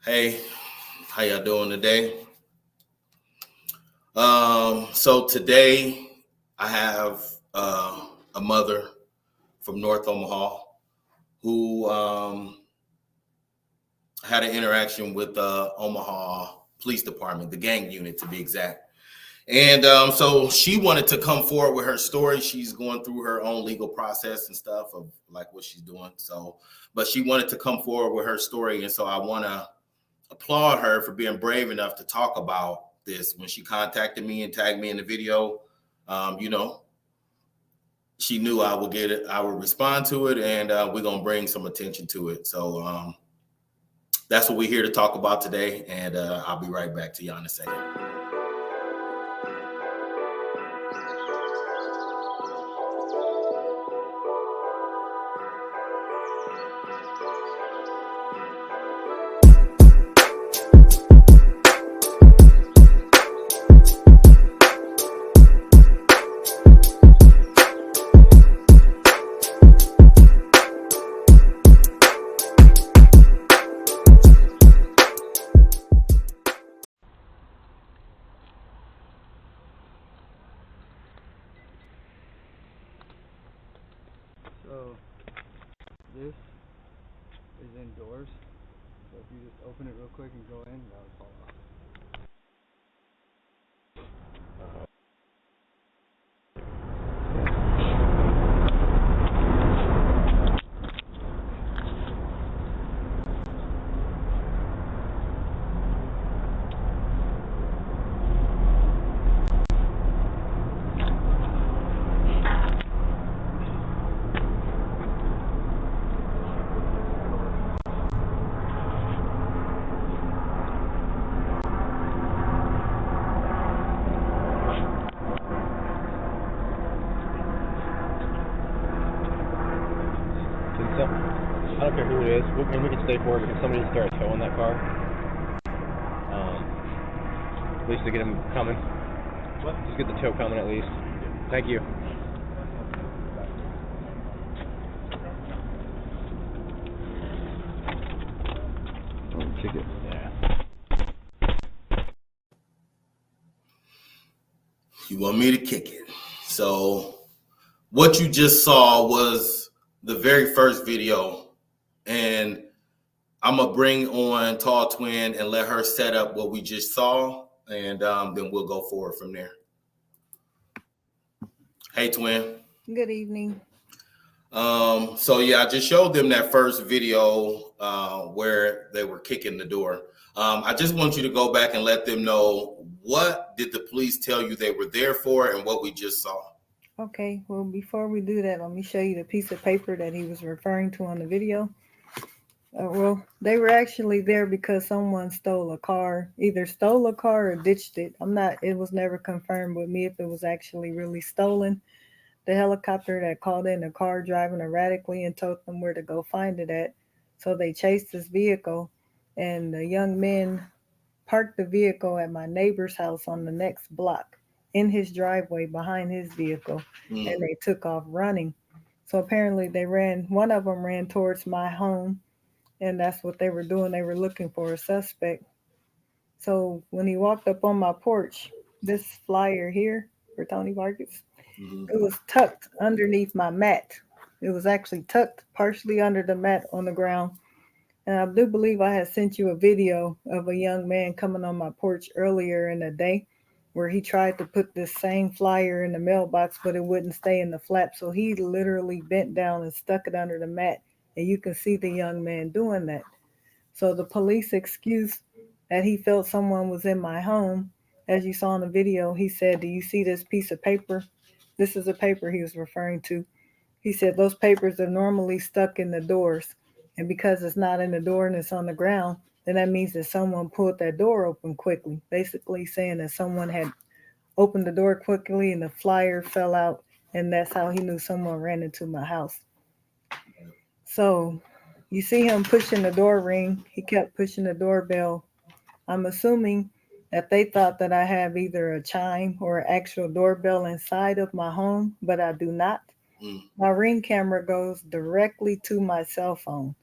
Hey, how y'all doing today? So today I have a mother from North Omaha who had an interaction with the Omaha Police Department, the gang unit to be exact. And so she wanted to come forward with her story. She's going through her own legal process and stuff of like what she's doing. So, but she wanted to come forward with her story, and so I want to applaud her for being brave enough to talk about this. When she contacted me and tagged me in the video, um, you know, she knew I would get it, I would respond to it, and we're gonna bring some attention to it. So that's what we're here to talk about today, and I'll be right back to y'all in a second. So this is indoors. So if you just open it real quick and go in, that would fall off. I don't care who it is, and we can stay for it, but if somebody starts towing that car, at least to get them coming. What? Just get the tow coming at least. Thank you. Ticket. Yeah. You want me to kick it? So what you just saw was the very first video, and I'm gonna bring on Tall Twin and let her set up what we just saw, and then we'll go forward from there. Hey, Twin. Good evening. So yeah, I just showed them that first video where they were kicking the door. I just want you to go back and let them know, what did the police tell you they were there for and what we just saw. Okay, well, before we do that, let me show you the piece of paper that he was referring to on the video. Well, they were actually there because someone stole a car, either stole a car or ditched it. It was never confirmed with me if it was actually really stolen. The helicopter that called in the car driving erratically and told them where to go find it at. So they chased this vehicle, and the young men parked the vehicle at my neighbor's house on the next block in his driveway behind his vehicle, and they took off running. So apparently one of them ran towards my home, and that's what they were doing. They were looking for a suspect. So when he walked up on my porch, this flyer here for Tony Vargas, it was tucked underneath my mat. It was actually tucked partially under the mat on the ground. And I do believe I had sent you a video of a young man coming on my porch earlier in the day where he tried to put this same flyer in the mailbox, but it wouldn't stay in the flap. So he literally bent down and stuck it under the mat. And you can see the young man doing that. So the police excuse that he felt someone was in my home, as you saw in the video, he said, "Do you see this piece of paper?" This is a paper he was referring to. He said those papers are normally stuck in the doors. And because it's not in the door and it's on the ground, then that means that someone pulled that door open quickly, basically saying that someone had opened the door quickly and the flyer fell out. And that's how he knew someone ran into my house. So you see him pushing the door ring. He kept pushing the doorbell. I'm assuming that they thought that I have either a chime or an actual doorbell inside of my home, but I do not. My Ring camera goes directly to my cell phone.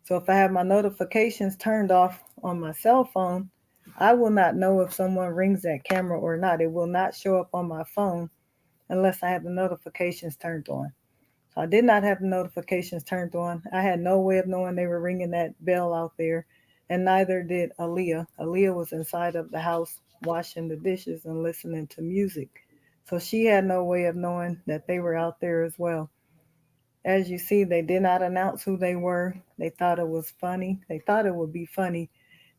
So if I have my notifications turned off on my cell phone, I will not know if someone rings that camera or not. It will not show up on my phone unless I have the notifications turned on. So I did not have the notifications turned on. I had no way of knowing they were ringing that bell out there, and neither did Aaliyah. Aaliyah was inside of the house washing the dishes and listening to music. So she had no way of knowing that they were out there as well. As you see, they did not announce who they were. They thought it was funny. They thought it would be funny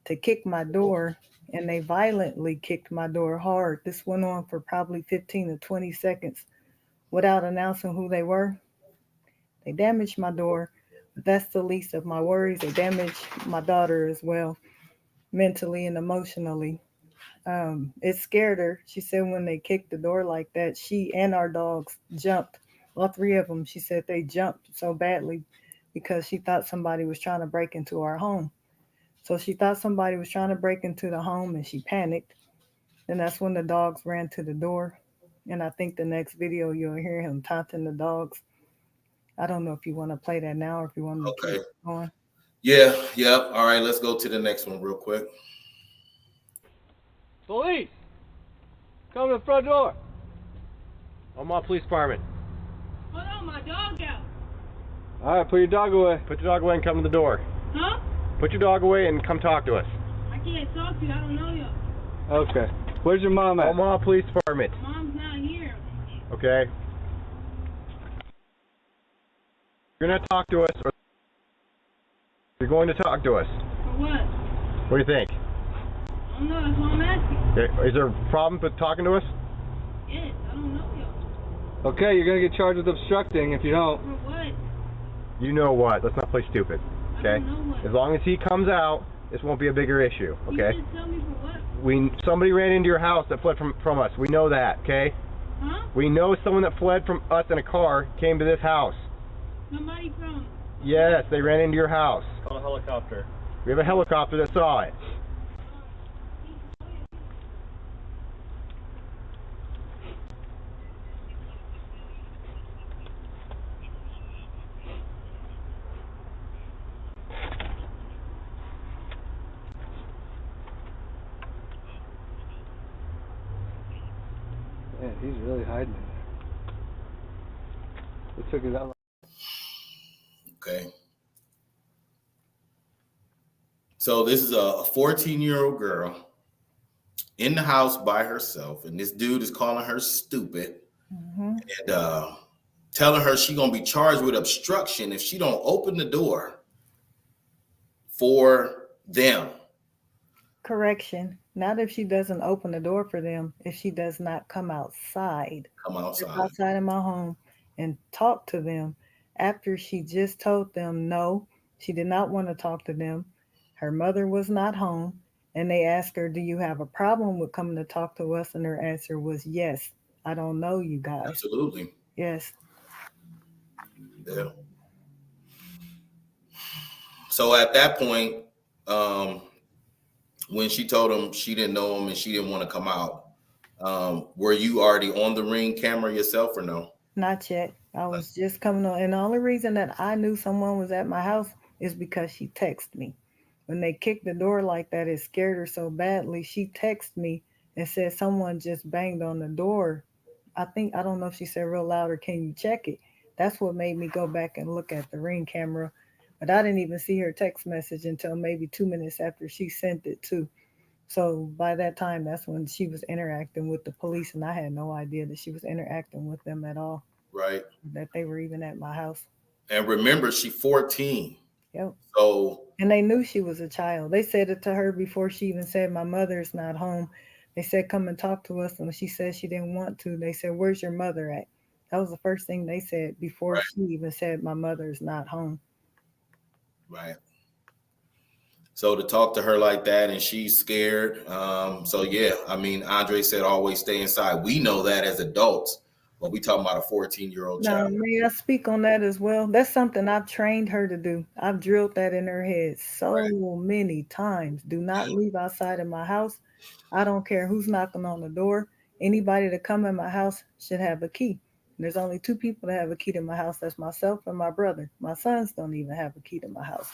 to kick my door, and they violently kicked my door hard. This went on for probably 15 to 20 seconds without announcing who they were. They damaged my door, but that's the least of my worries. They damaged my daughter as well, mentally and emotionally. It scared her. She said when they kicked the door like that, she and our dogs jumped. All three of them, she said they jumped so badly because she thought somebody was trying to break into our home. So she thought somebody was trying to break into the home and she panicked. And that's when the dogs ran to the door. And I think the next video you'll hear him taunting the dogs. I don't know if you want to play that now or if you want me to Okay. keep going. Yeah. Yep. All right. Let's go to the next one real quick. Police! Come to the front door. Omaha Police Department. Hold on, my dog out. All right, put your dog away. Put your dog away and come to the door. Huh? Put your dog away and come talk to us. I can't talk to you. I don't know you. Okay. Where's your mom at? Omaha Police Department. Mom's not here. Okay. You're gonna talk to us, or you're going to talk to us. For what? What do you think? I don't know. That's what I'm asking. Okay. Is there a problem with talking to us? Yes, I don't know you. Okay, you're gonna get charged with obstructing if you don't. For what? You know what? Let's not play stupid. Okay. I don't know what. As long as he comes out, this won't be a bigger issue. Okay. You just tell me for what? Somebody ran into your house that fled from us. We know that. Okay. Huh? We know someone that fled from us in a car came to this house. Somebody from... Yes, they ran into your house. Call a helicopter. We have a helicopter that saw it. Man, he's really hiding in there. It took you that long. Okay. So this is a 14-year-old girl in the house by herself, and this dude is calling her stupid and telling her she's gonna be charged with obstruction if she don't open the door for them. Correction. Not if she doesn't open the door for them, if she does not come outside. Come outside. Outside of my home and talk to them after she just told them no, she did not want to talk to them. Her mother was not home, and they asked her, do you have a problem with coming to talk to us? And her answer was yes. I don't know you guys. Absolutely. Yes. Yeah. So at that point, when she told him she didn't know him and she didn't want to come out, were you already on the Ring camera yourself or no? Not yet. I was just coming on. And the only reason that I knew someone was at my house is because she texted me. When they kicked the door like that, it scared her so badly. She texted me and said someone just banged on the door. I don't know if she said real loud or can you check it? That's what made me go back and look at the Ring camera. But I didn't even see her text message until maybe 2 minutes after she sent it too. So by that time, that's when she was interacting with the police, and I had no idea that she was interacting with them at all. Right. That they were even at my house. And remember, she's 14. Yep. So. And they knew she was a child. They said it to her before she even said, my mother's not home. They said, come and talk to us. And when she said she didn't want to, they said, where's your mother at? That was the first thing they said before she even said, my mother's not home. Right. So to talk to her like that and she's scared. So yeah, I mean, Andre said always stay inside. We know that as adults, but we talking about a 14-year-old child. Now, may I speak on that as well? That's something I've trained her to do. I've drilled that in her head so many times. Do not leave outside of my house. I don't care who's knocking on the door. Anybody that come in my house should have a key. There's only 2 people that have a key to my house. That's myself and my brother. My sons don't even have a key to my house.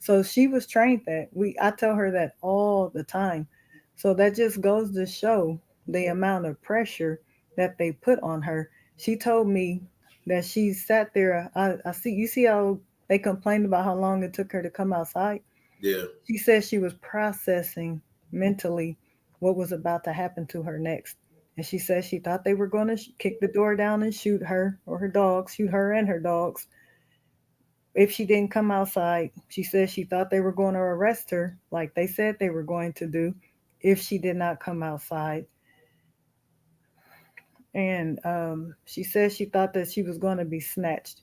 So she was trained that. I tell her that all the time. So that just goes to show the amount of pressure that they put on her. She told me that she sat there. I see, you see how they complained about how long it took her to come outside? Yeah. She said she was processing mentally what was about to happen to her next. And she said she thought they were going to kick the door down and shoot her or her dogs, shoot her and her dogs if she didn't come outside. She said she thought they were going to arrest her, like they said they were going to do, if she did not come outside. And she said she thought that she was going to be snatched,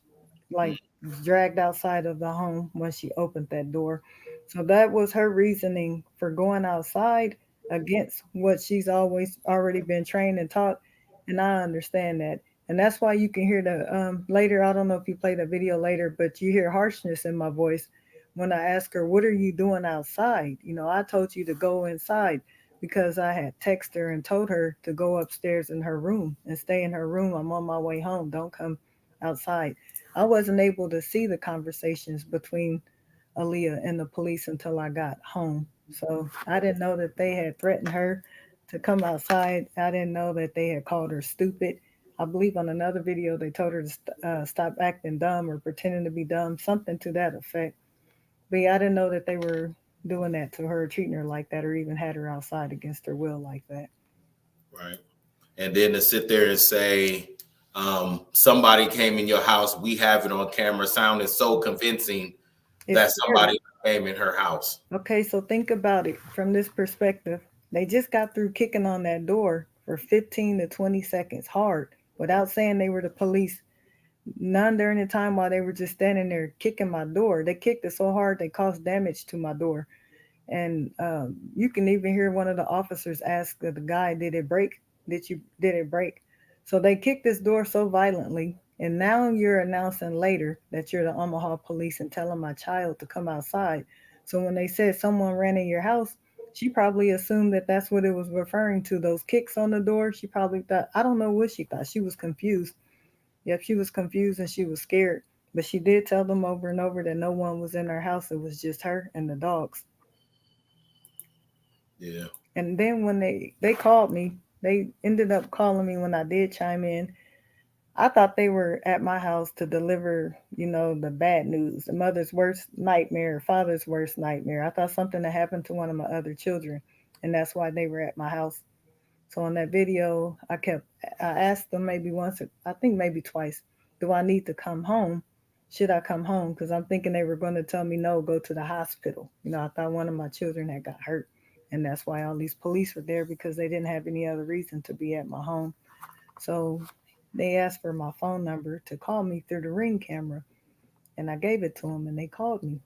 like dragged outside of the home when she opened that door. So that was her reasoning for going outside against what she's always already been trained and taught. And I understand that. And that's why you can hear the later. I don't know if you play the video later, but you hear harshness in my voice when I ask her, "What are you doing outside?" I told you to go inside because I had texted her and told her to go upstairs in her room and stay in her room. I'm on my way home. Don't come outside. I wasn't able to see the conversations between Aaliyah and the police until I got home. So I didn't know that they had threatened her to come outside. I didn't know that they had called her stupid. I believe on another video they told her to stop acting dumb or pretending to be dumb, something to that effect. But yeah, I didn't know that they were doing that to her, treating her like that, or even had her outside against her will like that. Right. And then to sit there and say, somebody came in your house, we have it on camera, sounded so convincing that somebody came in her house. Okay, so think about it from this perspective. They just got through kicking on that door for 15 to 20 seconds hard without saying they were the police. None during the time while they were just standing there kicking my door. They kicked it so hard they caused damage to my door. And you can even hear one of the officers ask the guy, "Did it break? Did it break?" So they kicked this door so violently, and now you're announcing later that you're the Omaha police and telling my child to come outside. So when they said someone ran in your house, she probably assumed that that's what it was referring to. Those kicks on the door. She probably thought, I don't know what she thought. She was confused. Yep, she was confused and she was scared. But she did tell them over and over that no one was in her house. It was just her and the dogs. Yeah. And then when they called me, they ended up calling me when I did chime in. I thought they were at my house to deliver, the bad news, the mother's worst nightmare, father's worst nightmare. I thought something had happened to one of my other children, and that's why they were at my house. So in that video, I asked them maybe once, I think maybe twice, do I need to come home? Should I come home? Because I'm thinking they were going to tell me no, go to the hospital. I thought one of my children had got hurt. And that's why all these police were there, because they didn't have any other reason to be at my home. So they asked for my phone number to call me through the Ring camera. And I gave it to them and they called me.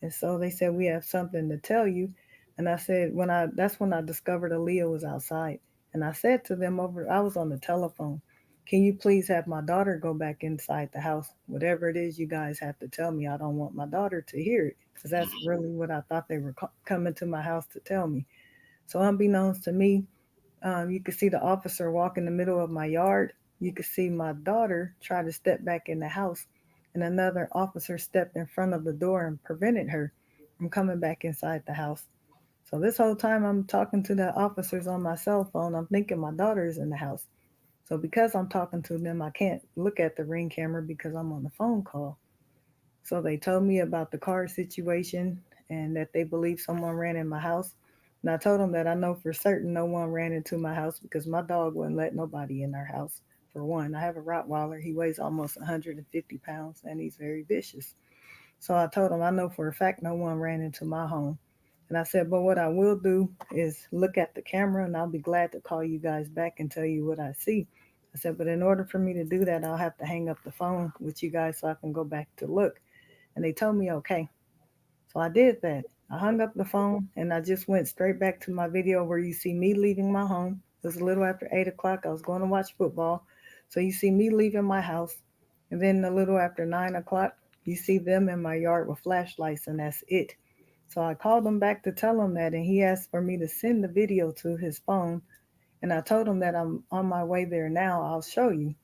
And so they said, we have something to tell you. And I said, that's when I discovered Aaliyah was outside. And I said to them I was on the telephone, can you please have my daughter go back inside the house? Whatever it is you guys have to tell me, I don't want my daughter to hear it. Because that's really what I thought they were coming to my house to tell me. So unbeknownst to me, you could see the officer walk in the middle of my yard. You could see my daughter try to step back in the house, and another officer stepped in front of the door and prevented her from coming back inside the house. So this whole time I'm talking to the officers on my cell phone, I'm thinking my daughter is in the house. So because I'm talking to them, I can't look at the Ring camera because I'm on the phone call. So they told me about the car situation and that they believe someone ran in my house. And I told them that I know for certain no one ran into my house because my dog wouldn't let nobody in our house. For one, I have a Rottweiler. He weighs almost 150 pounds and he's very vicious. So I told them I know for a fact no one ran into my home. And I said, but what I will do is look at the camera and I'll be glad to call you guys back and tell you what I see. I said, but in order for me to do that, I'll have to hang up the phone with you guys so I can go back to look. And they told me, okay. So I did that. I hung up the phone and I just went straight back to my video where you see me leaving my home. It was a little after 8 o'clock. I was going to watch football. So you see me leaving my house. And then a little after 9 o'clock, you see them in my yard with flashlights, and that's it. So I called him back to tell him that, and he asked for me to send the video to his phone. And I told him that I'm on my way there now. I'll show you.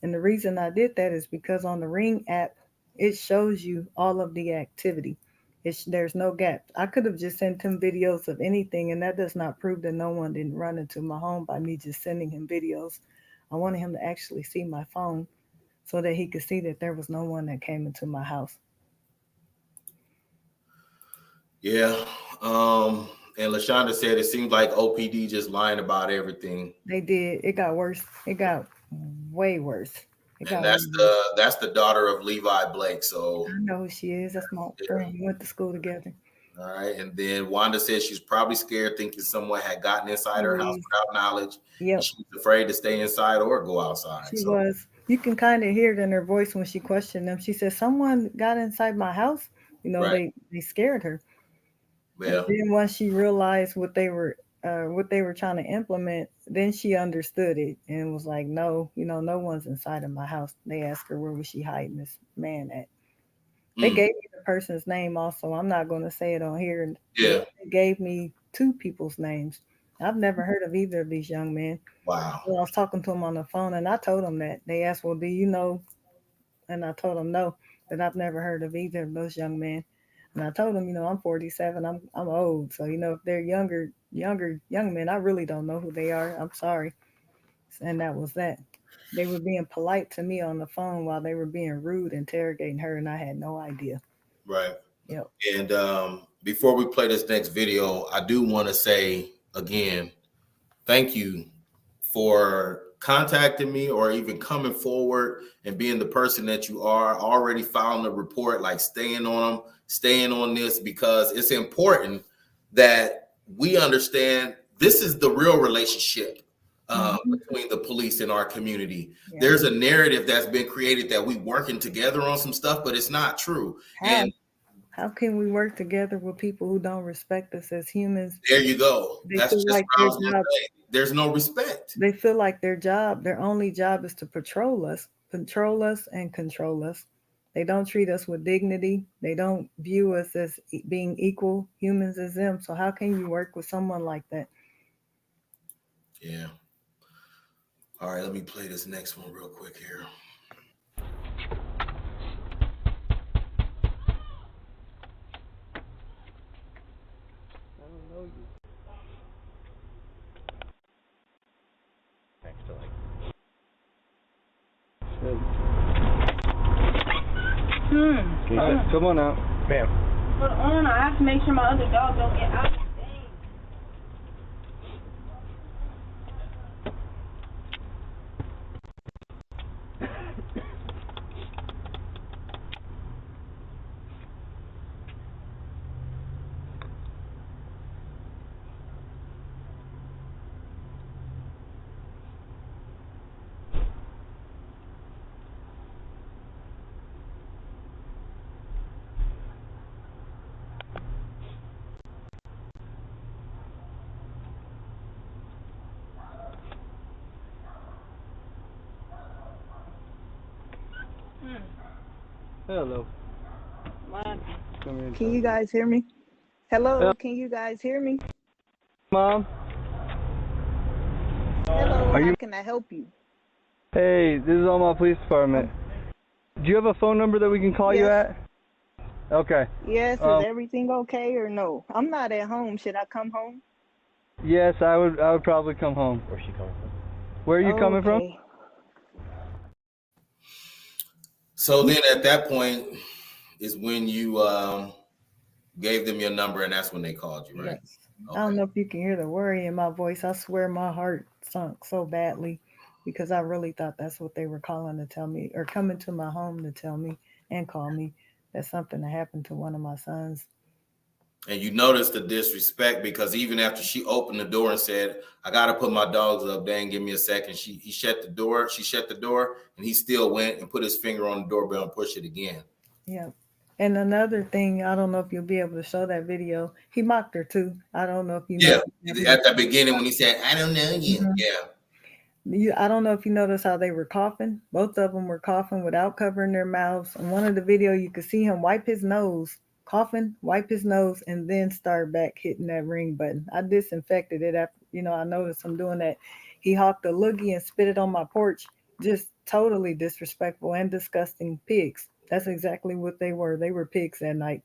And the reason I did that is because on the Ring app, it shows you all of the activity. There's no gaps. I could have just sent him videos of anything, and that does not prove that no one didn't run into my home by me just sending him videos. I wanted him to actually see my phone so that he could see that there was no one that came into my house. Yeah. And LaShonda said it seems like OPD just lying about everything. They did. It got worse. It got way worse. And that's the daughter of Levi Blake. So I know who she is. That's my friend. We went to school together. All right. And then Wanda said she's probably scared, thinking someone had gotten inside her house without knowledge. Yep. She's afraid to stay inside or go outside. She was. You can kind of hear it in her voice when she questioned them. She said, "Someone got inside my house." You know, Right. they scared her. Yeah. And then once she realized what they were trying to implement, then she understood it and was like, "No, no one's inside of my house." They asked her where was she hiding this man at. They gave me the person's name also. I'm not going to say it on here. Yeah. They gave me 2 people's names. I've never heard of either of these young men. Wow. Well, I was talking to them on the phone, and I told them that. They asked, "Well, do you know?" And I told them no, that I've never heard of either of those young men. And I told them, I'm 47. I'm old, so if they're younger young men, I really don't know who they are. I'm sorry. And that was that. They were being polite to me on the phone while they were being rude, interrogating her, and I had no idea. Right. Yep. And before we play this next video, I do want to say again, thank you for contacting me or even coming forward and being the person that you are. Already filing a report, like staying on this, because it's important that we understand this is the real relationship between the police and our community. Yeah. There's a narrative that's been created that we working together on some stuff, but it's not true. How can we work together with people who don't respect us as humans? There you go. That's just like what I was gonna say. There's no respect. They feel like their only job is to patrol us and control us. They don't treat us with dignity. They don't view us as being equal humans as them. So how can you work with someone like that? Yeah. All right, let me play this next one real quick here. Come on out. Ma'am. Hold on, I have to make sure my other dog don't get out. Hello. Can you guys hear me? Hello, can you guys hear me? Mom? Hello, how can I help you? Hey, this is Omaha Police Department. Do you have a phone number that we can call you at? Okay. Yes, is everything okay or no? I'm not at home. Should I come home? Yes, I would probably come home. Where's she coming from? Where are you coming from? So then at that point is when you gave them your number, and that's when they called you, right? Yes. Okay. I don't know if you can hear the worry in my voice. I swear my heart sunk so badly because I really thought that's what they were calling to tell me, or coming to my home to tell me and call me that something had happened to one of my sons. And you noticed the disrespect, because even after she opened the door and said, "I got to put my dogs up, Dan, give me a second," he shut the door. She shut the door, and he still went and put his finger on the doorbell and pushed it again. Yeah. And another thing, I don't know if you'll be able to show that video. He mocked her too. I don't know if you know. Yeah, at the beginning when he said, "I don't know you." Mm-hmm. Yeah. I don't know if you noticed how they were coughing. Both of them were coughing without covering their mouths. In one of the video, you could see him wipe his nose, coughing, wipe his nose, and then start back hitting that ring button. I disinfected it after, I noticed him doing that. He hawked a loogie and spit it on my porch. Just totally disrespectful and disgusting pigs. That's exactly what they were. They were pigs that night.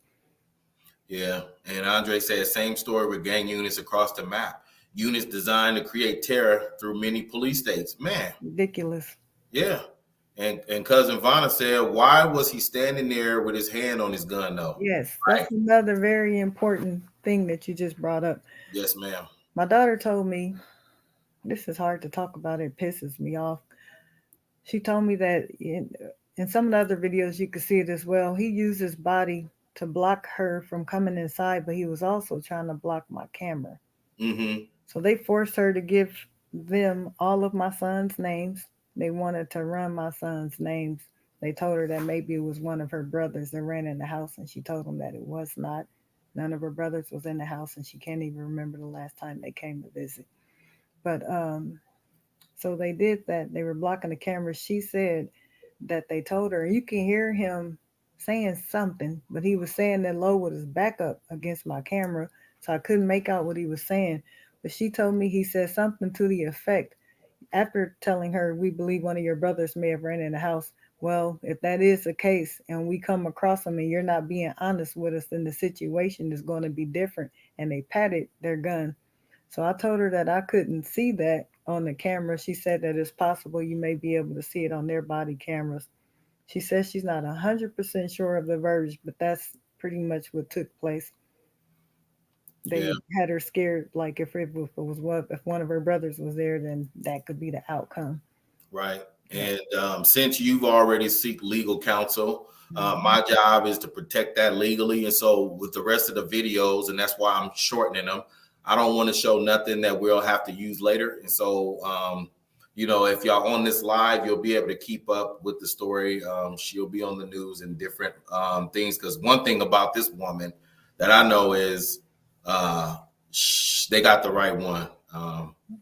Yeah. And Andre said, same story with gang units across the map. Units designed to create terror through many police states. Man, Ridiculous. yeah. And cousin Vanna said, why was he standing there with his hand on his gun though? Yes, Right. that's another very important thing that you just brought up. Yes, ma'am. My daughter told me, this is hard to talk about, it pisses me off. She told me that in some of the other videos, you could see it as well. He used his body to block her from coming inside, but he was also trying to block my camera. Mm-hmm. So they forced her to give them all of my son's names. They wanted to run my son's names. They told her that maybe it was one of her brothers that ran in the house, and she told them that it was not. None of her brothers was in the house, and she can't even remember the last time they came to visit. But so they did that. They were blocking the cameras. She said that they told her, you can hear him saying something, but he was saying that low with his back up against my camera, so I couldn't make out what he was saying. But she told me he said something to the effect, after telling her, we believe one of your brothers may have ran in the house. Well, if that is the case and we come across him and you're not being honest with us, then the situation is going to be different. And they patted their gun. So I told her that I couldn't see that on the camera. She said that it's possible you may be able to see it on their body cameras. She says she's not 100% sure of the verge, but that's pretty much what took place. They Yeah. had her scared, like if one of her brothers was there, then that could be the outcome. Right. And since you've already seek legal counsel, Mhm. my job is to protect that legally. And so with the rest of the videos, and that's why I'm shortening them, I don't want to show nothing that we'll have to use later. And so, if y'all on this live, you'll be able to keep up with the story. She'll be on the news and different things. Because one thing about this woman that I know is they got the right one.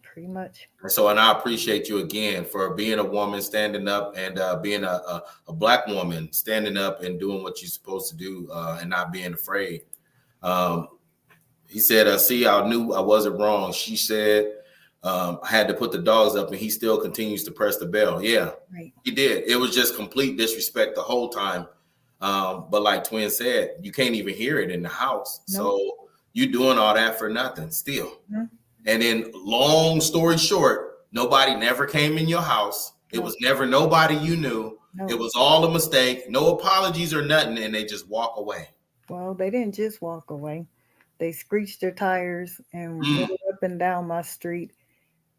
Pretty much. And I appreciate you again for being a woman standing up and being a Black woman standing up and doing what you're supposed to do and not being afraid. He said, see, I knew I wasn't wrong. She said, I had to put the dogs up and he still continues to press the bell. Yeah, Right. he did. It was just complete disrespect the whole time. But like Twin said, you can't even hear it in the house. Nope. So you doing all that for nothing still. Mm-hmm. And then long story short, nobody never came in your house. It was never nobody you knew. No. It was all a mistake. No apologies or nothing. And they just walk away. Well, they didn't just walk away. They screeched their tires and rode up and down my street.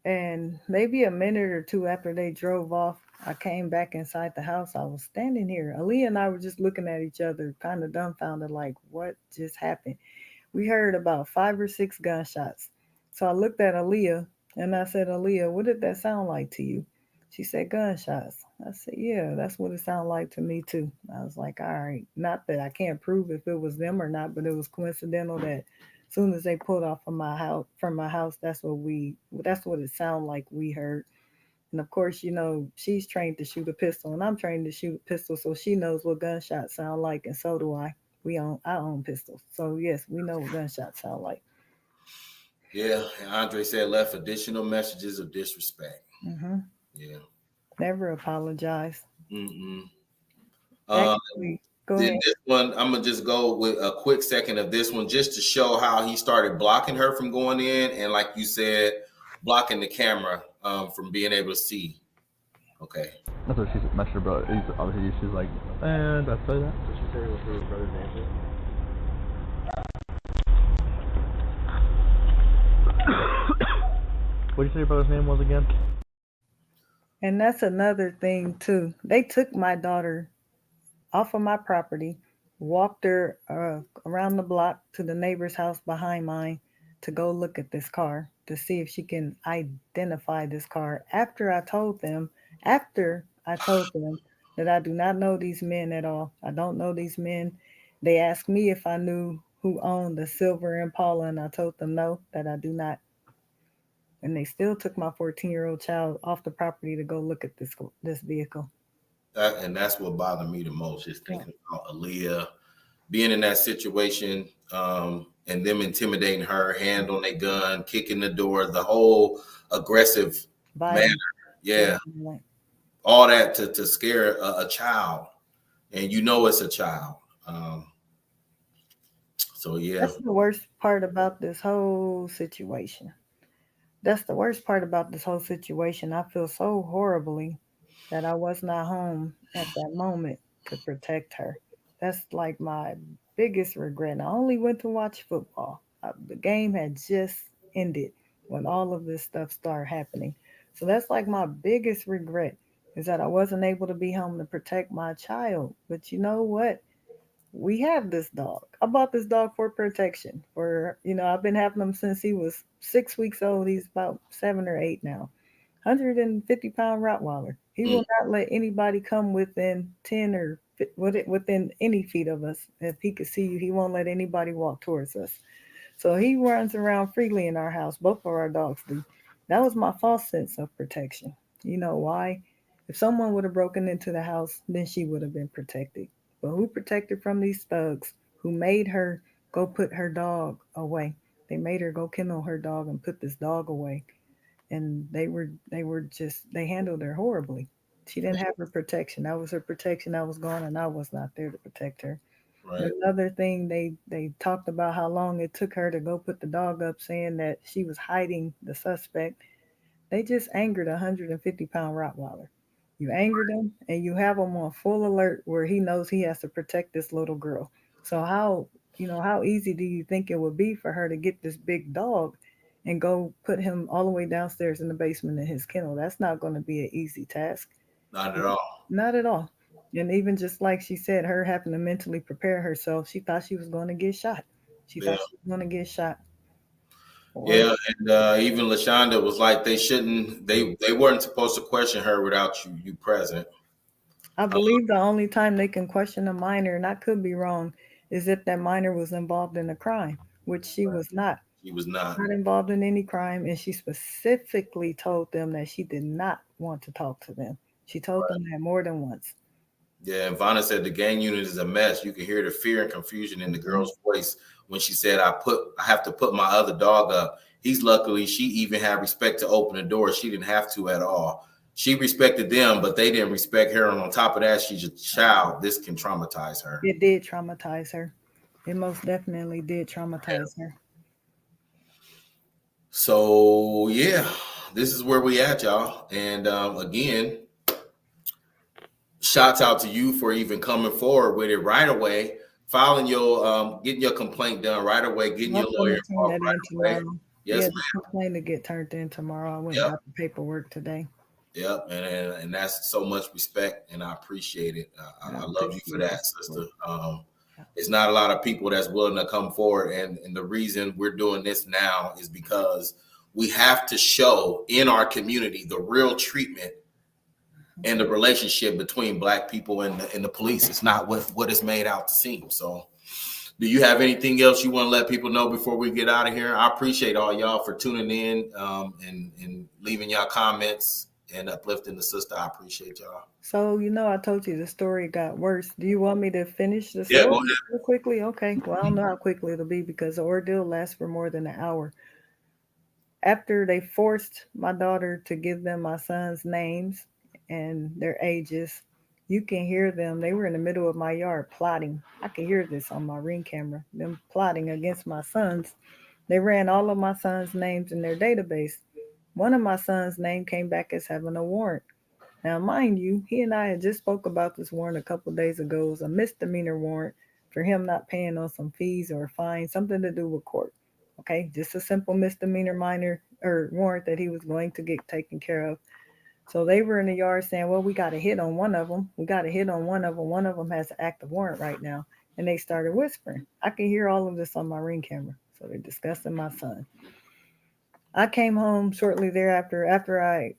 And maybe a minute or two after they drove off, I came back inside the house. I was standing here. Aaliyah and I were just looking at each other, kind of dumbfounded, like, what just happened? We heard about 5 or 6 gunshots. So I looked at Aaliyah and I said, Aaliyah, what did that sound like to you? She said, gunshots. I said, yeah, that's what it sounded like to me too. I was like, all right, not that I can't prove if it was them or not, but it was coincidental that as soon as they pulled off from my house, that's what it sounded like we heard. And of course, she's trained to shoot a pistol and I'm trained to shoot a pistol, so she knows what gunshots sound like, and so do I. I own pistols. So yes, we know what gunshots sound like. Yeah, and Andre said left additional messages of disrespect. Mm-hmm. Yeah. Never apologize. Mm-mm. Actually, go ahead. This one, I'm gonna just go with a quick second of this one just to show how he started blocking her from going in, and like you said, blocking the camera from being able to see. Okay. That's what she messaged her brother. Obviously, she's like, and I say that. So she said what her brother's name is. What did you say your brother's name was again? And that's another thing too. They took my daughter off of my property, walked her around the block to the neighbor's house behind mine to go look at this car to see if she can identify this car. After I told them that I do not know these men at all. I don't know these men. They asked me if I knew who owned the silver Impala, and I told them no, that I do not. And they still took my 14-year-old child off the property to go look at this vehicle. And that's what bothered me the most, is thinking about Aaliyah being in that situation, and them intimidating her, hand on their gun, kicking the door, the whole aggressive manner. Yeah. All that to scare a child. And it's a child. So yeah, That's the worst part about this whole situation. That's the worst part about this whole situation. I feel so horribly that I was not home at that moment to protect her. That's like my biggest regret. I only went to watch football. The game had just ended when all of this stuff started happening. So that's like my biggest regret is that I wasn't able to be home to protect my child. But you know what? We have this dog. I bought this dog for protection. I've been having him since he was 6 weeks old. He's about 7 or 8 now. 150-pound Rottweiler. He mm, will not let anybody come within 10 or within any feet of us. If he could see you, he won't let anybody walk towards us. So he runs around freely in our house. Both of our dogs do. That was my false sense of protection. You know why? If someone would have broken into the house, then she would have been protected. But who protected from these thugs who made her go put her dog away? They made her go kennel her dog and put this dog away. And they handled her horribly. She didn't have her protection. That was her protection that was gone, and I was not there to protect her. right. Another thing, they talked about how long it took her to go put the dog up, saying that she was hiding the suspect. They just angered a 150-pound Rottweiler. You angered him, and you have him on full alert where he knows he has to protect this little girl. So how easy do you think it would be for her to get this big dog and go put him all the way downstairs in the basement in his kennel? That's not going to be an easy task. Not at all. Not at all. And even just like she said, her having to mentally prepare herself, she thought she was going to get shot. She Yeah, thought she was going to get shot. Or yeah, and even Lashonda was like they shouldn't. They weren't supposed to question her without you present. I Uh, believe the only time they can question a minor, and I could be wrong, is if that minor was involved in a crime, which she was not. she was not. Not involved in any crime, and she specifically told them that she did not want to talk to them. She told them that more than once. Yeah, and Vanna said the gang unit is a mess. You could hear the fear and confusion in the Mhm. girl's voice when she said, I have to put my other dog up." He's luckily she even had respect to open the door. She didn't have to at all. She respected them, but they didn't respect her. And on top of that, she's a child. This can traumatize her. It did traumatize her. It most definitely did Yeah. traumatize her. So yeah, this is where we at, y'all. And again, shouts out to you for even coming forward with it right away, filing your getting your complaint done right away, getting I'm your lawyer going to turn involved that in right away. tomorrow. Yes, Yeah, ma'am. the complaint to get turned in tomorrow. I went and Yep, got the paperwork today. yep, and that's so much respect, and I appreciate it. I I love you for appreciate the that, support. sister. Yeah. It's not a lot of people that's willing to come forward, and the reason we're doing this now is because we have to show in our community the real treatment and the relationship between black people and the police. It's not what it's made out to seem. So do you have anything else you want to let people know before we get out of here? I appreciate all y'all for tuning in and leaving y'all comments and uplifting the sister. I appreciate y'all. So, I told you the story got worse. Do you want me to finish the Yeah, go story ahead. real quickly? Okay. Well, I don't know how quickly it'll be because the ordeal lasts for more than an hour. After they forced my daughter to give them my son's names and their ages, you can hear them. They were in the middle of my yard plotting. I can hear this on my ring camera. Them plotting against my sons. They ran all of my sons' names in their database. One of my sons' name came back as having a warrant. Now, mind you, he and I had just spoke about this warrant a couple days ago. It was a misdemeanor warrant for him not paying on some fees or a fine, something to do with court. Okay, just a simple misdemeanor minor or warrant that he was going to get taken care of. So they were in the yard saying, "Well, we got a hit on one of them. We got a hit on one of them. One of them has an active warrant right now." And they started whispering. I can hear all of this on my ring camera. So they're discussing my son. I came home shortly thereafter.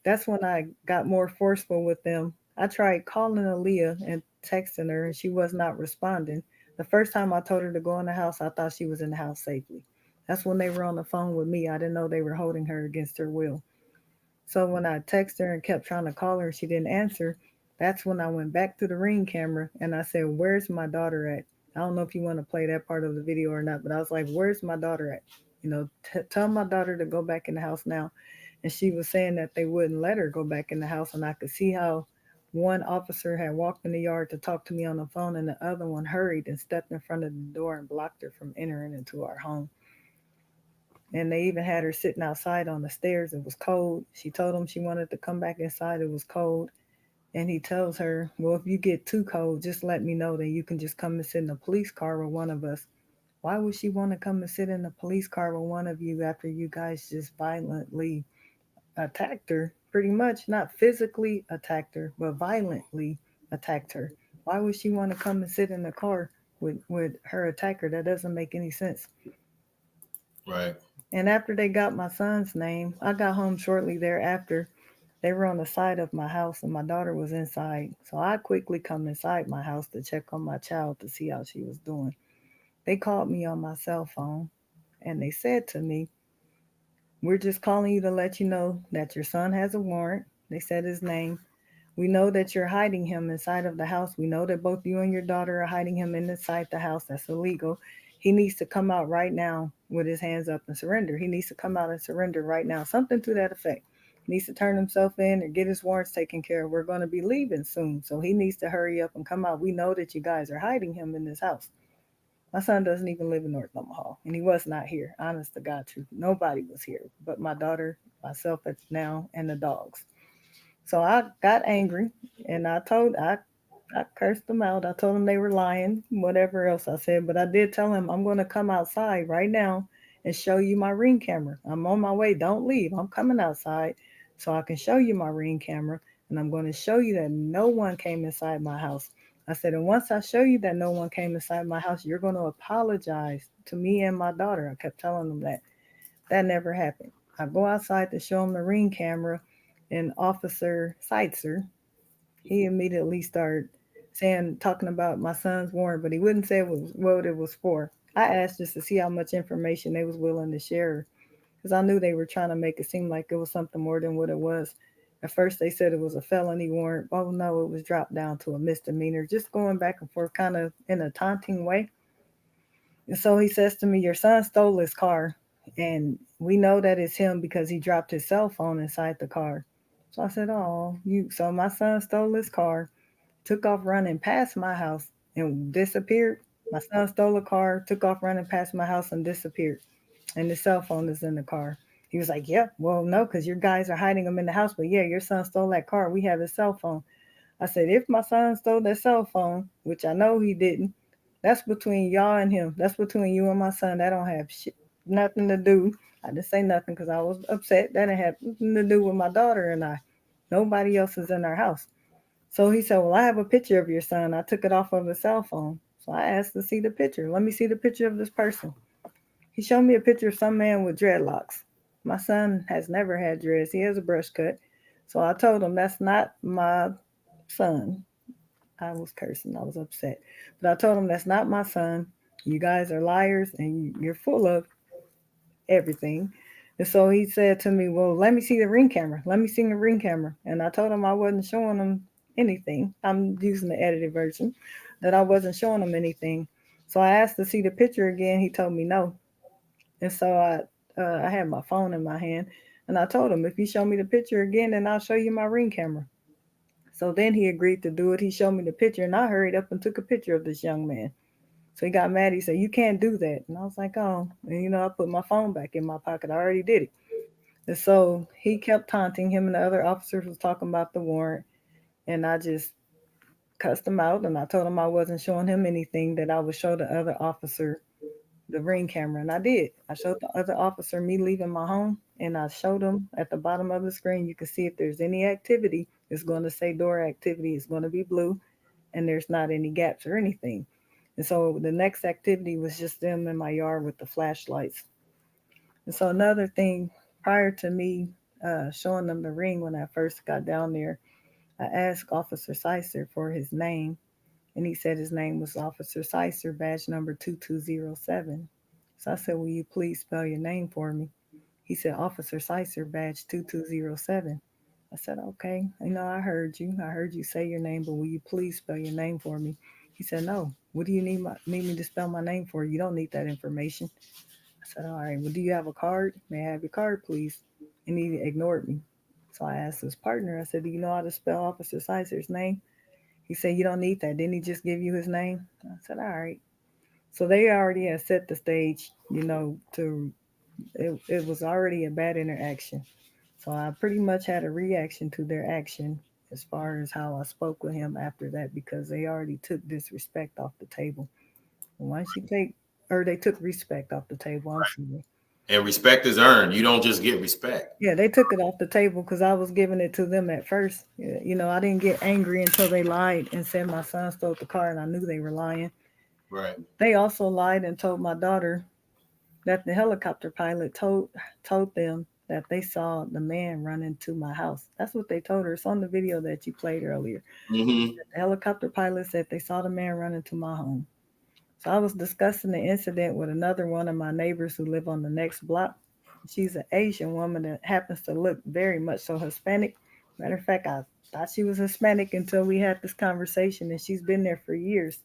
That's when I got more forceful with them. I tried calling Aaliyah and texting her, and she was not responding. The first time I told her to go in the house, I thought she was in the house safely. That's when they were on the phone with me. I didn't know they were holding her against her will. So when I texted her and kept trying to call her and she didn't answer, that's when I went back to the ring camera and I said, "Where's my daughter at?" I don't know if you want to play that part of the video or not, but I was like, "Where's my daughter at? Tell my daughter to go back in the house now." And she was saying that they wouldn't let her go back in the house, and I could see how One officer had walked in the yard to talk to me on the phone, and the other one hurried and stepped in front of the door and blocked her from entering into our home. And they even had her sitting outside on the stairs. It was cold. She told him she wanted to come back inside. It was cold. And he tells her, well, if you get too cold, just let me know. Then you can just come and sit in a police car with one of us. Why would she want to come and sit in a police car with one of you after you guys just violently attacked her? Pretty much, not physically attacked her, but violently attacked her. Why would she want to come and sit in the car with her attacker? That doesn't make any sense. Right. And after they got my son's name, I got home shortly thereafter. They were on the side of my house and my daughter was inside. So I quickly come inside my house to check on my child to see how she was doing. They called me on my cell phone and they said to me, we're just calling you to let you know that your son has a warrant. They said his name. We know that you're hiding him inside of the house. We know that both you and your daughter are hiding him inside the house. That's illegal. He needs to come out right now with his hands up and surrender. He needs to come out and surrender right now. Something to that effect. He needs to turn himself in or get his warrants taken care of. We're going to be leaving soon. So he needs to hurry up and come out. We know that you guys are hiding him in this house. My son doesn't even live in North Omaha, and he was not here. Honest to God, truth. Nobody was here but my daughter, myself at now, and the dogs. So I got angry and I cursed them out. I told them they were lying, whatever else I said. But I did tell him I'm going to come outside right now and show you my ring camera. I'm on my way. Don't leave. I'm coming outside so I can show you my ring camera. And I'm going to show you that no one came inside my house. I said, and once I show you that no one came inside my house, you're going to apologize to me and my daughter. I kept telling them that. That never happened. I go outside to show him the ring camera, and Officer Seitzer, he immediately started talking about my son's warrant, but he wouldn't say what it was for. I asked just to see how much information they was willing to share, because I knew they were trying to make it seem like it was something more than what it was. At first they said it was a felony warrant. Oh no, it was dropped down to a misdemeanor, just going back and forth kind of in a taunting way. And so he says to me, your son stole his car, and we know that it's him because he dropped his cell phone inside the car. So I said, oh, you. So my son stole his car, took off running past my house and disappeared. My son stole a car, took off running past my house and disappeared. And the cell phone is in the car. He was like, yeah, well, no, because your guys are hiding him in the house. But yeah, your son stole that car. We have his cell phone. I said, if my son stole that cell phone, which I know he didn't, that's between y'all and him. That's between you and my son. That don't have nothing to do. I didn't say nothing because I was upset. That didn't have nothing to do with my daughter and I. Nobody else is in our house. So he said, well, I have a picture of your son. I took it off of his cell phone. So I asked to see the picture. Let me see the picture of this person. He showed me a picture of some man with dreadlocks. My son has never had dreads. He has a brush cut. So I told him that's not my son. I was cursing. I was upset. But I told him that's not my son. You guys are liars and you're full of everything. And so he said to me, well, let me see the ring camera. Let me see the ring camera. And I told him I wasn't showing him anything. I'm using the edited version, that I wasn't showing him anything. So I asked to see the picture again. He told me no. And so I had my phone in my hand and I told him, if you show me the picture again, then I'll show you my ring camera. So then he agreed to do it. He showed me the picture and I hurried up and took a picture of this young man. So he got mad. He said, you can't do that. And I was like, oh, and I put my phone back in my pocket. I already did it. And so he kept taunting him and the other officers was talking about the warrant. And I just cussed him out and I told him I wasn't showing him anything, that I would show the other officer the ring camera. And I did. I showed the other officer me leaving my home and I showed him at the bottom of the screen, you can see if there's any activity, it's going to say door activity. It's going to be blue and there's not any gaps or anything. And so the next activity was just them in my yard with the flashlights. And so another thing, prior to me showing them the ring when I first got down there, I asked Officer Sicer for his name, and he said his name was Officer Sicer, badge number 2207. So I said, will you please spell your name for me? He said, Officer Sicer, badge 2207. I said, okay, I heard you. I heard you say your name, but will you please spell your name for me? He said, no. What do you need me to spell my name for? You don't need that information. I said, all right, well, do you have a card? May I have your card, please? And he ignored me. So I asked his partner, I said, "Do you know how to spell Officer Sicer's name?" He said, "You don't need that. Didn't he just give you his name?" I said, "All right." So they already had set the stage, it was already a bad interaction. So I pretty much had a reaction to their action as far as how I spoke with him after that because they already took disrespect off the table. Once you take, or they took respect off the table, I'm sorry. And respect is earned. You don't just get respect. Yeah, they took it off the table because I was giving it to them at first. I didn't get angry until they lied and said my son stole the car and I knew they were lying. Right. They also lied and told my daughter that the helicopter pilot told them that they saw the man run into my house. That's what they told her. It's on the video that you played earlier. Mm-hmm. The helicopter pilot said they saw the man run into my home. So I was discussing the incident with another one of my neighbors who live on the next block. She's an Asian woman that happens to look very much so Hispanic. Matter of fact, I thought she was Hispanic until we had this conversation, and she's been there for years.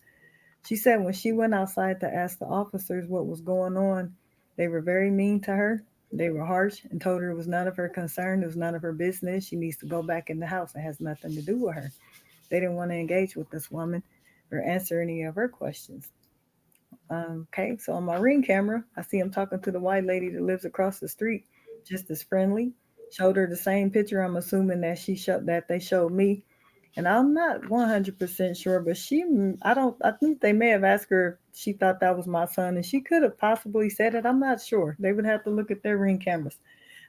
She said when she went outside to ask the officers what was going on, they were very mean to her. They were harsh and told her it was none of her concern. It was none of her business. She needs to go back in the house. It has nothing to do with her. They didn't want to engage with this woman or answer any of her questions. Okay, so on my ring camera, I see him talking to the white lady that lives across the street, just as friendly. Showed her the same picture. I'm assuming that they showed me, and I'm not 100% sure, but I don't, I think they may have asked her if she thought that was my son, and she could have possibly said it. I'm not sure. They would have to look at their ring cameras.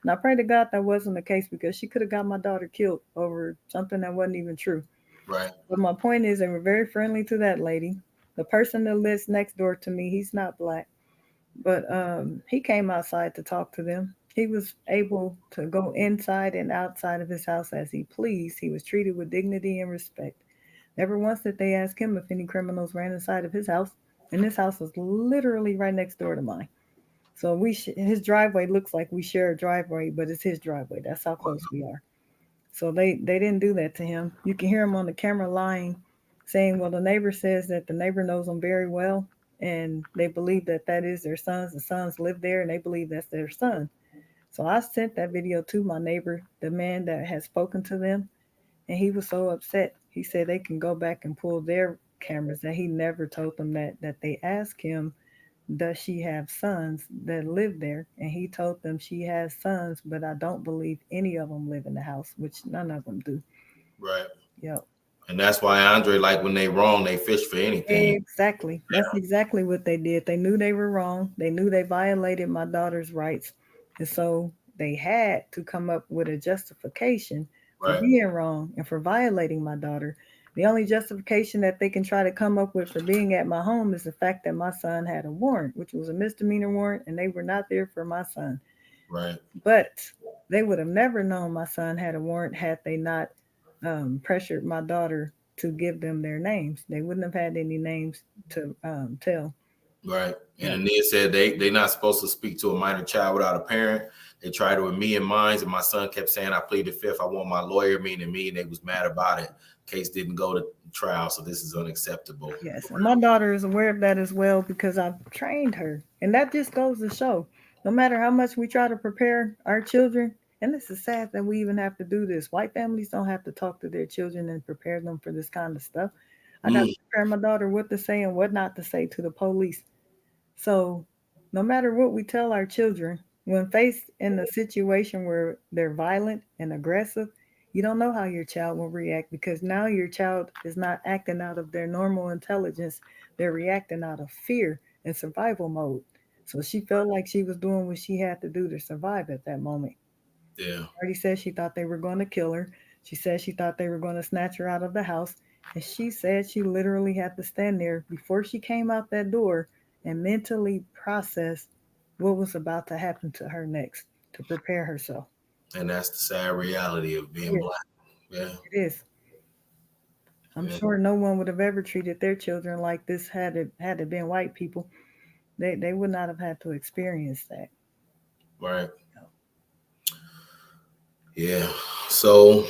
And I pray to God that wasn't the case because she could have got my daughter killed over something that wasn't even true. Right. But my point is, they were very friendly to that lady. The person that lives next door to me, he's not black, but he came outside to talk to them. He was able to go inside and outside of his house as he pleased. He was treated with dignity and respect. Never once did they ask him if any criminals ran inside of his house, and this house was literally right next door to mine. So his driveway looks like we share a driveway, but it's his driveway. That's how close we are. So they didn't do that to him. You can hear him on the camera lying, saying, "Well, the neighbor says that the neighbor knows them very well, and they believe that that is their sons. The sons live there, and they believe that's their son." So I sent that video to my neighbor, the man that had spoken to them, and he was so upset. He said they can go back and pull their cameras. That he never told them that they asked him, "Does she have sons that live there?" And he told them she has sons, but I don't believe any of them live in the house, which none of them do. Right. Yep. And that's why Andre, like when they wrong, they fish for anything. Exactly. That's exactly what they did. They knew they were wrong. They knew they violated my daughter's rights. And so they had to come up with a justification for Right. being wrong and for violating my daughter. The only justification that they can try to come up with for being at my home is the fact that my son had a warrant, which was a misdemeanor warrant, and they were not there for my son. Right. But they would have never known my son had a warrant had they not pressured my daughter to give them their names. They wouldn't have had any names to tell. Right. And Yeah. Anita said they're not supposed to speak to a minor child without a parent. They tried it with me and mine, and my son kept saying, "I pleaded fifth. I want my lawyer," meaning me, and they was mad about it. Case didn't go to trial, so this is unacceptable. Yes, and my daughter is aware of that as well because I've trained her. And that just goes to show no matter how much we try to prepare our children, and this is sad that we even have to do this. White families don't have to talk to their children and prepare them for this kind of stuff. I got to prepare my daughter what to say and what not to say to the police. So, no matter what we tell our children, when faced in a situation where they're violent and aggressive, you don't know how your child will react because now your child is not acting out of their normal intelligence. They're reacting out of fear and survival mode. So she felt like she was doing what she had to do to survive at that moment. Yeah. Already said she thought they were going to kill her. She said she thought they were going to snatch her out of the house. And she said she literally had to stand there before she came out that door and mentally process what was about to happen to her next to prepare herself. And that's the sad reality of being black. Yeah. It is. I'm sure no one would have ever treated their children like this had it been white people. They would not have had to experience that. Right. Yeah. So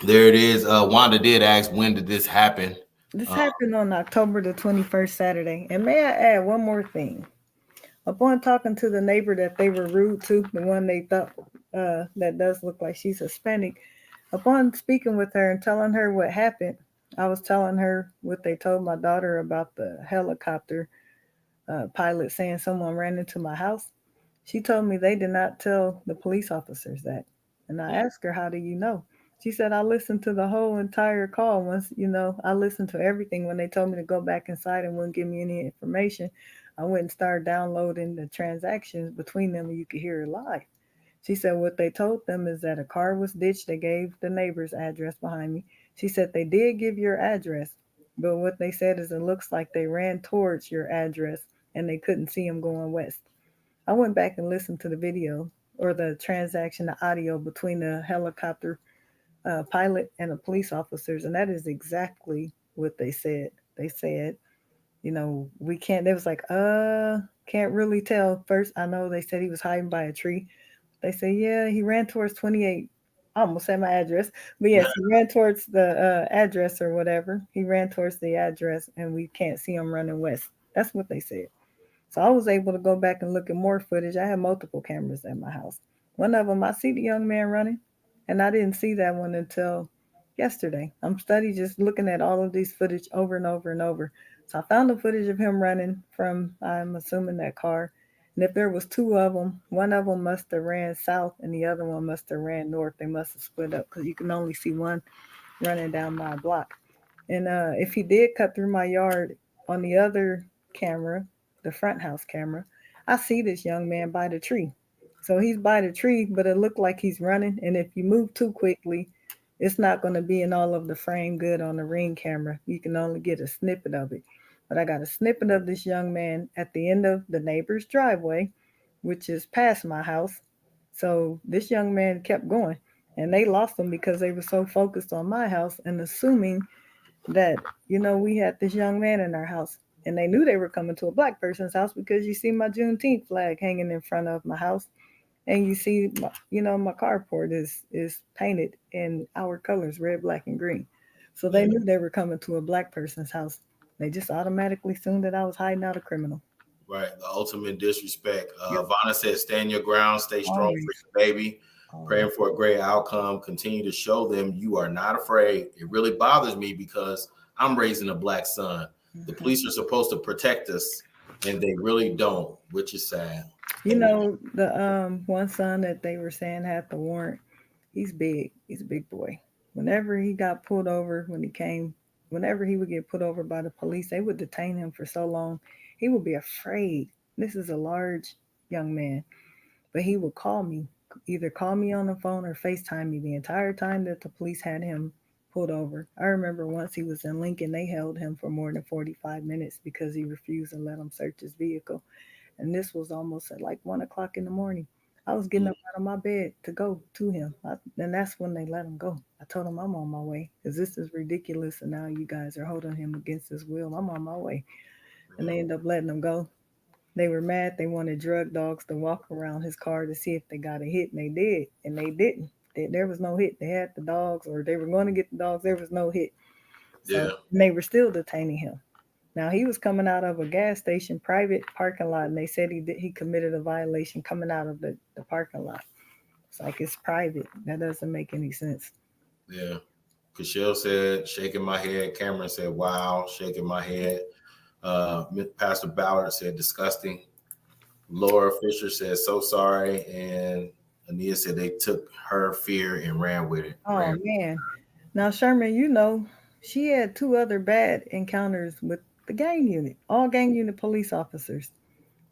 there it is. Wanda did ask, when did this happen? This happened on October the 21st, Saturday. And may I add one more thing? Upon talking to the neighbor that they were rude to, the one they thought that does look like she's Hispanic. Upon speaking with her and telling her what happened, I was telling her what they told my daughter about the helicopter pilot saying someone ran into my house. She told me they did not tell the police officers that. And I asked her, "How do you know?" She said, "I listened to the whole entire call. Once, I listened to everything. When they told me to go back inside and wouldn't give me any information, I went and started downloading the transactions between them and you could hear it live." She said what they told them is that a car was ditched. They gave the neighbor's address behind me. She said they did give your address, but what they said is it looks like they ran towards your address and they couldn't see him going west. I went back and listened to the video or the transaction, the audio between the helicopter pilot and the police officers, and that is exactly what they said. They said, we can't. They was like, can't really tell. First, I know they said he was hiding by a tree. They say, yeah, he ran towards 28. I almost said my address, but yes, he ran towards the address or whatever. He ran towards the address, and we can't see him running west. That's what they said. So I was able to go back and look at more footage. I have multiple cameras at my house. One of them, I see the young man running, and I didn't see that one until yesterday. I'm studying just looking at all of these footage over and over and over. So I found the footage of him running from, I'm assuming, that car. And if there was two of them, one of them must have ran south and the other one must have ran north. They must have split up because you can only see one running down my block. And if he did cut through my yard on the other camera, the front house camera, I see this young man by the tree. So he's by the tree, but it looked like he's running. And if you move too quickly, it's not going to be in all of the frame good on the ring camera. You can only get a snippet of it. But I got a snippet of this young man at the end of the neighbor's driveway, which is past my house. So this young man kept going. And they lost him because they were so focused on my house and assuming that, we had this young man in our house. And they knew they were coming to a black person's house because you see my Juneteenth flag hanging in front of my house. And you see, my carport is painted in our colors, red, black, and green. So they knew they were coming to a black person's house. They just automatically assumed that I was hiding out a criminal. Right. The ultimate disrespect. Yep. Vanna said, stand your ground, stay strong Always. for your baby. Praying for a great outcome. Continue to show them you are not afraid. It really bothers me because I'm raising a black son. The police are supposed to protect us, and they really don't, which is sad. The one son that they were saying had the warrant, he's big. He's a big boy. Whenever he got pulled over, whenever he would get put over by the police, they would detain him for so long. He would be afraid. This is a large young man, but he would either call me on the phone or FaceTime me the entire time that the police had him pulled over. I remember once he was in Lincoln, they held him for more than 45 minutes because he refused to let them search his vehicle. And this was almost at like 1 o'clock in the morning. I was getting up out of my bed to go to him. And that's when they let him go. I told him I'm on my way because this is ridiculous. And now you guys are holding him against his will. I'm on my way. And they ended up letting him go. They were mad. They wanted drug dogs to walk around his car to see if they got a hit. And they did. And they didn't. There was no hit. They had the dogs or they were going to get the dogs. There was no hit. So and they were still detaining him. Now he was coming out of a gas station private parking lot, and they said he committed a violation coming out of the parking lot. It's like it's private. That doesn't make any sense. Yeah. Cashel said, shaking my head. Cameron said, wow, shaking my head. Pastor Ballard said, disgusting. Laura Fisher said, so sorry. And Ania said they took her fear and ran with it. Oh, man. Now, Sherman, she had two other bad encounters with the gang unit, all gang unit police officers.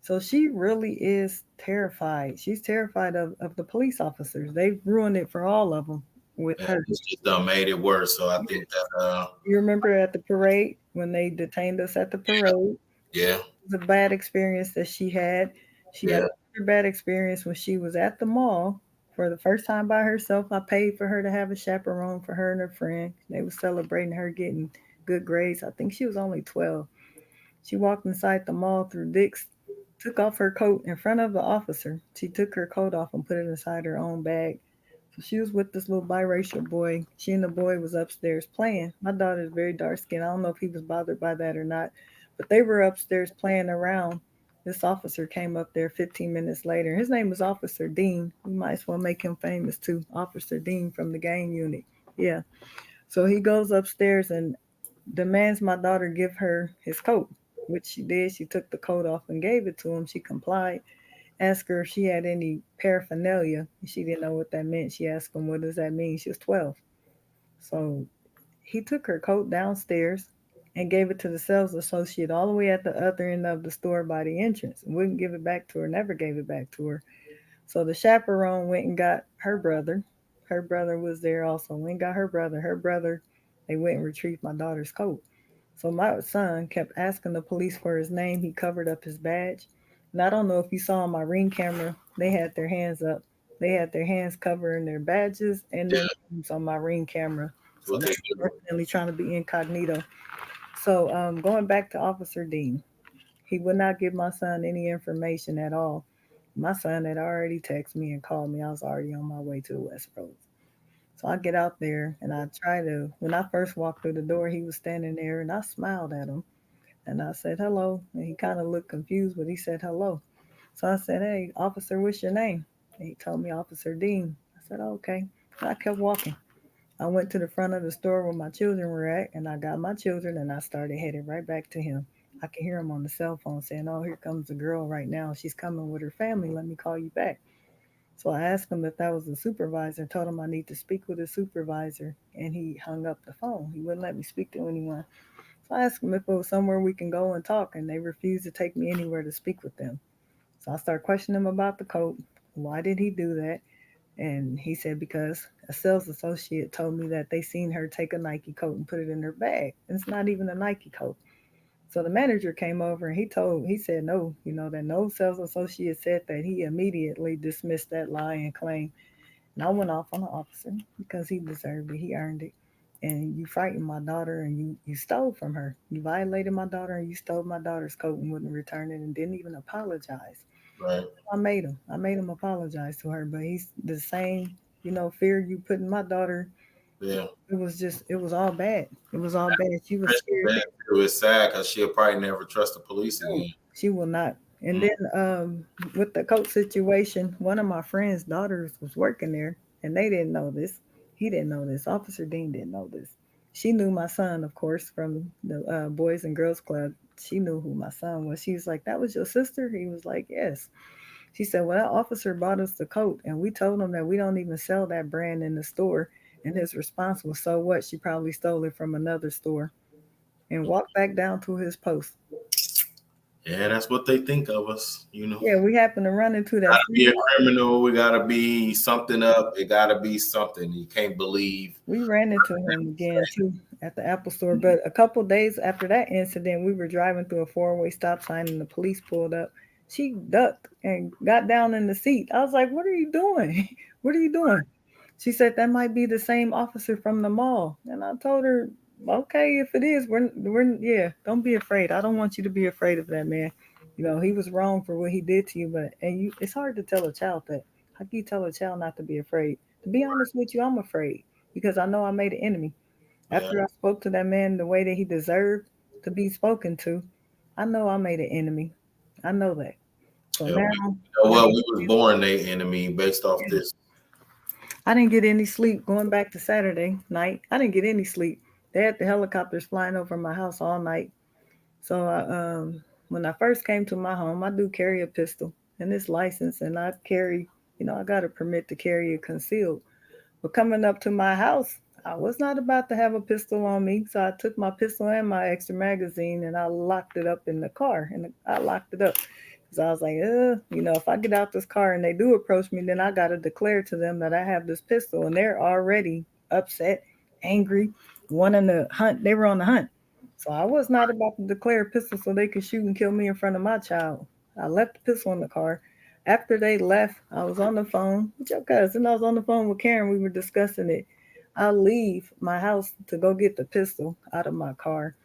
So she really is terrified. She's terrified of the police officers. They've ruined it for all of them with her. It's just made it worse. So I think that you remember at the parade when they detained us at the parade? Yeah. It was a bad experience that she had. She had a bad experience when she was at the mall for the first time by herself. I paid for her to have a chaperone for her and her friend. They were celebrating her getting good grades. I think she was only 12. She walked inside the mall through Dick's, took off her coat in front of the officer. She took her coat off and put it inside her own bag. So she was with this little biracial boy. She and the boy was upstairs playing. My daughter's very dark skinned. I don't know if he was bothered by that or not, but they were upstairs playing around. This officer came up there 15 minutes later. His name was Officer Dean. We might as well make him famous too. Officer Dean from the gang unit. Yeah. So he goes upstairs and demands my daughter give her his coat, which she did. She took the coat off and gave it to him. She complied. Asked her if she had any paraphernalia. She didn't know what that meant. She asked him, what does that mean? She was 12. So he took her coat downstairs and gave it to the sales associate all the way at the other end of the store by the entrance. Wouldn't give it back to her, never gave it back to her. So the chaperone went and got her brother. Her brother was there also. Went and got her brother. Her brother, they went and retrieved my daughter's coat. So my son kept asking the police for his name. He covered up his badge. And I don't know if you saw on my ring camera, they had their hands up. They had their hands covering their badges and their Yeah, names on my ring camera. that's So what they they were do. definitely trying to be incognito. So going back to Officer Dean, he would not give my son any information at all. My son had already texted me and called me. I was already on my way to the West Road. So I get out there and I try to, when I first walked through the door, he was standing there and I smiled at him and I said, hello. And he kind of looked confused, but he said, hello. So I said, hey, officer, what's your name? And he told me Officer Dean. I said, oh, okay. And I kept walking. I went to the front of the store where my children were at, and I got my children, and I started heading right back to him. I could hear him on the cell phone saying, "Oh, here comes the girl right now. She's coming with her family. Let me call you back." So I asked him if that was the supervisor, and told him I need to speak with the supervisor, and he hung up the phone. He wouldn't let me speak to anyone. So I asked him if it was somewhere we can go and talk, and they refused to take me anywhere to speak with them. So I started questioning him about the coat. Why did he do that? And he said, because a sales associate told me that they seen her take a Nike coat and put it in her bag. And it's not even a Nike coat. So the manager came over and he said no, that no sales associate said that. He immediately dismissed that lie and claim. And I went off on the officer because he deserved it. He earned it. And you frightened my daughter and you stole from her. You violated my daughter and you stole my daughter's coat and wouldn't return it and didn't even apologize. Right. I made him. I made him apologize to her, but he's the same, fear you put in my daughter. Yeah. It was all bad. It was all bad. She was scared. Bad too. It's sad because she'll probably never trust the police No, again. she will not. And Mm. then with the coat situation, one of my friend's daughters was working there, and they didn't know this. He didn't know this. Officer Dean didn't know this. She knew my son, of course, from the Boys and Girls Club. She knew who my son was. She was like, "That was your sister?" He was like, "Yes." She said, "Well, that officer bought us the coat, and we told him that we don't even sell that brand in the store." And his response was, "So what? She probably stole it from another store," and walked back down to his post. Yeah, that's what they think of us. Yeah, we happened to run into that. Gotta be a criminal. We gotta be something up. It gotta be something. You can't believe. We ran into him again too at the Apple store. But a couple days after that incident, we were driving through a four-way stop sign and the police pulled up. She ducked and got down in the seat. I was like, "What are you doing? What are you doing?" She said that might be the same officer from the mall. And I told her, "Okay, if it is, we're yeah, don't be afraid. I don't want you to be afraid of that man. He was wrong for what he did to you, but it's hard to tell a child that. How can you tell a child not to be afraid? To be honest with you, I'm afraid because I know I made an enemy. Yeah, After I spoke to that man the way that he deserved to be spoken to, I know I made an enemy. I know that. So yeah. now, You know what? We was born their enemy based off this. I didn't get any sleep going back to Saturday night. I didn't get any sleep. They had the helicopters flying over my house all night. So when I first came to my home, I do carry a pistol and it's licensed, and I carry, I got a permit to carry it concealed. But coming up to my house, I was not about to have a pistol on me. So I took my pistol and my extra magazine and I locked it up in the car. And I locked it up. Because I was like, if I get out this car and they do approach me, then I got to declare to them that I have this pistol. And they're already upset, angry, wanting to hunt. They were on the hunt. So I was not about to declare a pistol so they could shoot and kill me in front of my child. I left the pistol in the car. After they left, I was on the phone with your cousin. I was on the phone with Karen. We were discussing it. I leave my house to go get the pistol out of my car.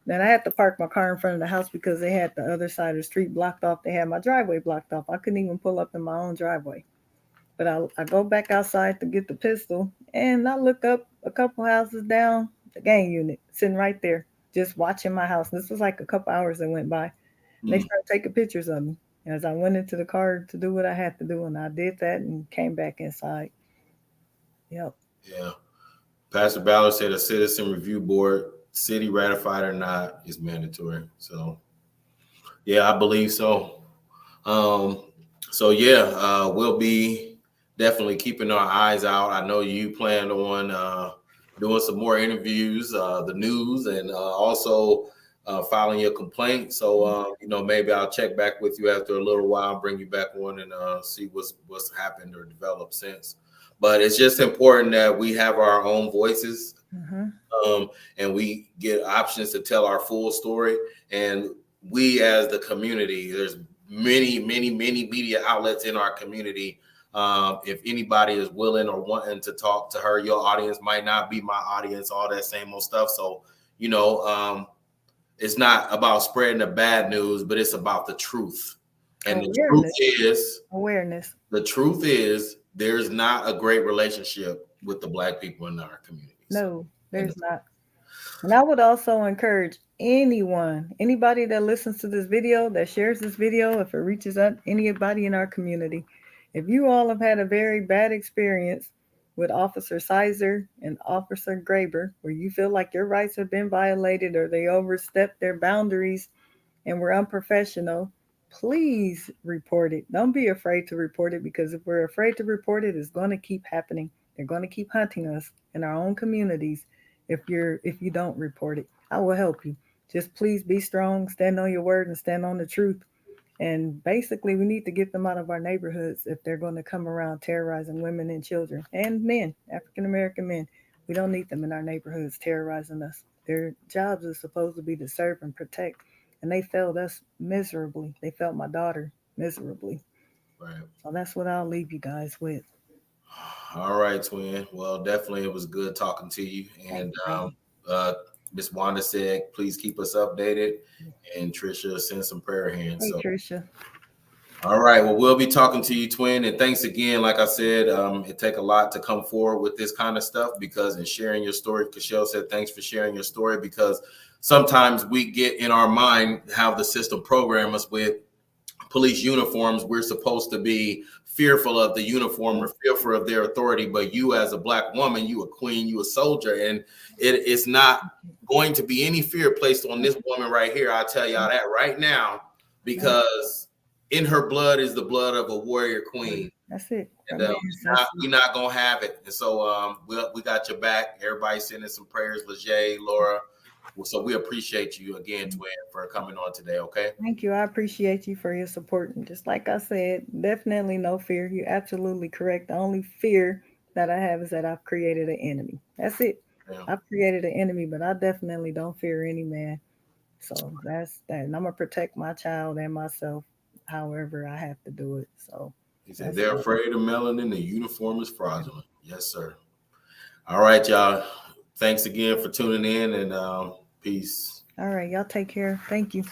Then I had to park my car in front of the house because they had the other side of the street blocked off. They had my driveway blocked off. I couldn't even pull up in my own driveway. But I go back outside to get the pistol, and I look up a couple houses down, the gang unit sitting right there, just watching my house. This was like a couple hours that went by. And they started taking pictures of me as I went into the car to do what I had to do, and I did that and came back inside. Yep. Yeah. Pastor Ballard said a citizen review board, city ratified or not, is mandatory. So, yeah, I believe so. We'll be definitely keeping our eyes out. I know you planned on doing some more interviews, the news, and also filing your complaint. So, maybe I'll check back with you after a little while, bring you back on and see what's happened or developed since. But it's just important that we have our own voices, and we get options to tell our full story. And we, as the community, there's many media outlets in our community. If anybody is willing or wanting to talk to her, your audience might not be my audience, all that same old stuff. So, it's not about spreading the bad news, but it's about the truth. And awareness. The truth is there's not a great relationship with the Black people in our communities. No, there's not. And I would also encourage anybody that listens to this video, that shares this video, if it reaches out anybody in our community, if you all have had a very bad experience with Officer Sizer and Officer Graber, where you feel like your rights have been violated or they overstepped their boundaries and were unprofessional, please report it. Don't be afraid to report it, because if we're afraid to report it, it's going to keep happening. They're going to keep hunting us in our own communities. If you don't report it, I will help you. Just please be strong, stand on your word, and stand on the truth. And basically, we need to get them out of our neighborhoods if they're going to come around terrorizing women and children and men, African American men. We don't need them in our neighborhoods terrorizing us. Their jobs are supposed to be to serve and protect, and they failed us miserably. They failed my daughter miserably. Right. So that's what I'll leave you guys with. All right, twin. Well, definitely it was good talking to you. And Miss Wanda said, please keep us updated. And Trisha sent some prayer hands. Hey, Trisha. All right. Well, we'll be talking to you, twin. And thanks again. Like I said, it take a lot to come forward with this kind of stuff, because in sharing your story, Cashel said, thanks for sharing your story, because sometimes we get in our mind how the system program us with police uniforms. We're supposed to be fearful of the uniform or fearful of their authority, but you, as a Black woman, you a queen, you a soldier, and it's not going to be any fear placed on this woman right here. I'll tell y'all that right now, because in her blood is the blood of a warrior queen. That's it. And we're not gonna have it. And so we got your back. Everybody sending some prayers. Leger, Laura. So we appreciate you again, twin, for coming on today, okay? Thank you. I appreciate you for your support. And just like I said, definitely no fear. You're absolutely correct. The only fear that I have is that I've created an enemy. That's it. Yeah. I've created an enemy, but I definitely don't fear any man. So that's that. And I'm going to protect my child and myself however I have to do it. So he said they're afraid of melanin. The uniform is fraudulent. Yes, sir. All right, y'all. Thanks again for tuning in, and peace. All right, y'all take care. Thank you.